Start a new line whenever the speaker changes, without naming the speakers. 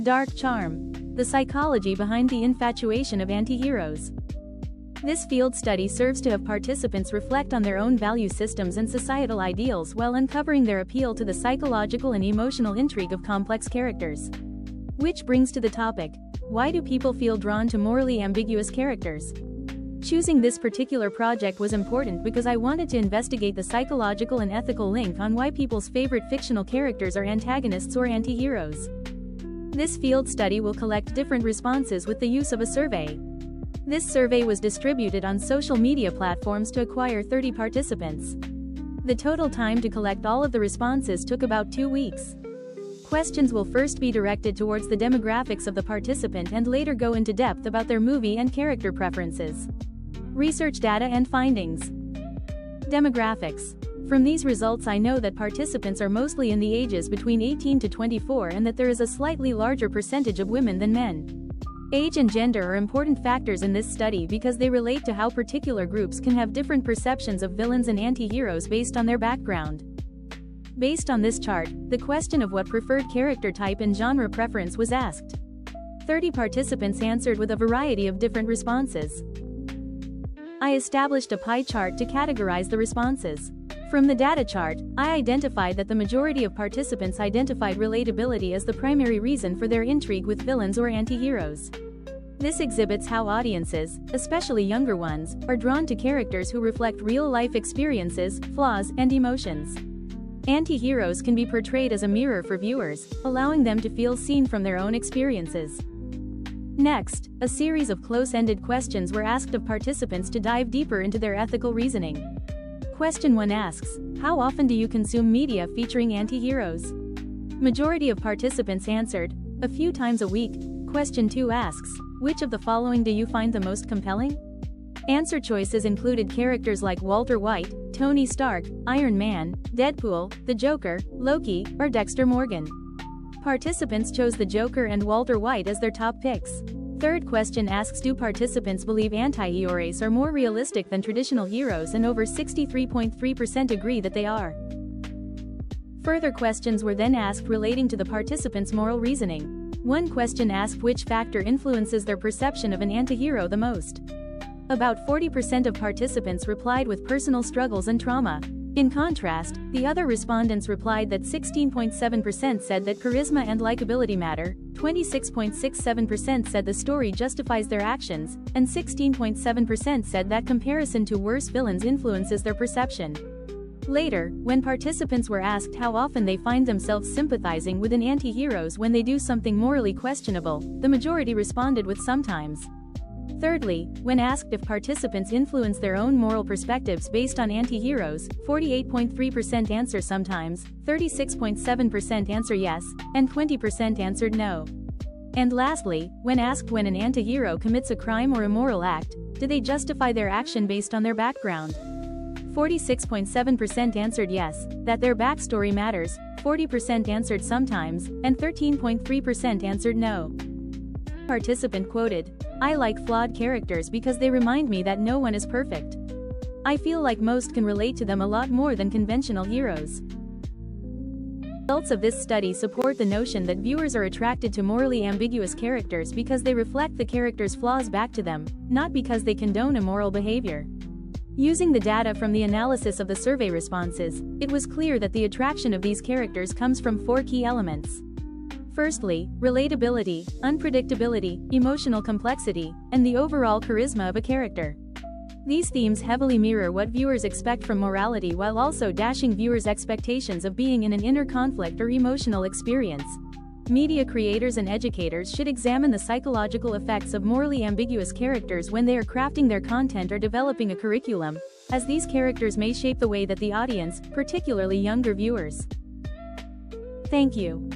Dark charm. The psychology behind the infatuation of anti-heroes. This field study serves to have participants reflect on their own value systems and societal ideals while uncovering their appeal to the psychological and emotional intrigue of complex characters. Which brings to the topic, why do people feel drawn to morally ambiguous characters? Choosing this particular project was important because I wanted to investigate the psychological and ethical link on why people's favorite fictional characters are antagonists or anti-heroes. This field study will collect different responses with the use of a survey. This survey was distributed on social media platforms to acquire 30 participants. The total time to collect all of the responses took about 2 weeks. Questions will first be directed towards the demographics of the participant and later go into depth about their movie and character preferences. Research data and findings. Demographics. From these results I know that participants are mostly in the ages between 18 to 24 and that there is a slightly larger percentage of women than men. Age and gender are important factors in this study because they relate to how particular groups can have different perceptions of villains and anti-heroes based on their background. Based on this chart, the question of what preferred character type and genre preference was asked. 30 participants answered with a variety of different responses. I established a pie chart to categorize the responses. From the data chart, I identified that the majority of participants identified relatability as the primary reason for their intrigue with villains or anti-heroes. This exhibits how audiences, especially younger ones, are drawn to characters who reflect real-life experiences, flaws, and emotions. Anti-heroes can be portrayed as a mirror for viewers, allowing them to feel seen from their own experiences. Next, a series of close-ended questions were asked of participants to dive deeper into their ethical reasoning. Question 1 asks, how often do you consume media featuring anti-heroes? Majority of participants answered, a few times a week. Question 2 asks, which of the following do you find the most compelling? Answer choices included characters like Walter White, Tony Stark, Iron Man, Deadpool, the Joker, Loki, or Dexter Morgan. Participants chose the Joker and Walter White as their top picks. Third question asks, do participants believe anti-heroes are more realistic than traditional heroes, and over 63.3% agree that they are. Further questions were then asked relating to the participants' moral reasoning. One question asked which factor influences their perception of an anti-hero the most. About 40% of participants replied with personal struggles and trauma. In contrast, the other respondents replied that 16.7% said that charisma and likability matter, 26.67% said the story justifies their actions, and 16.7% said that comparison to worse villains influences their perception. Later, when participants were asked how often they find themselves sympathizing with an anti-heroes when they do something morally questionable, the majority responded with sometimes. Thirdly, when asked if participants influence their own moral perspectives based on anti-heroes, 48.3% answer sometimes, 36.7% answer yes, and 20% answered no. And lastly, when asked when an anti-hero commits a crime or immoral act, do they justify their action based on their background? 46.7% answered yes, that their backstory matters, 40% answered sometimes, and 13.3% answered no. Participant quoted, I like flawed characters because they remind me that no one is perfect. I feel like most can relate to them a lot more than conventional heroes. Results of this study support the notion that viewers are attracted to morally ambiguous characters because they reflect the character's flaws back to them, not because they condone immoral behavior. Using the data from the analysis of the survey responses, it was clear that the attraction of these characters comes from 4 key elements. Firstly, relatability, unpredictability, emotional complexity, and the overall charisma of a character. These themes heavily mirror what viewers expect from morality while also dashing viewers' expectations of being in an inner conflict or emotional experience. Media creators and educators should examine the psychological effects of morally ambiguous characters when they are crafting their content or developing a curriculum, as these characters may shape the way that the audience, particularly younger viewers. Thank you.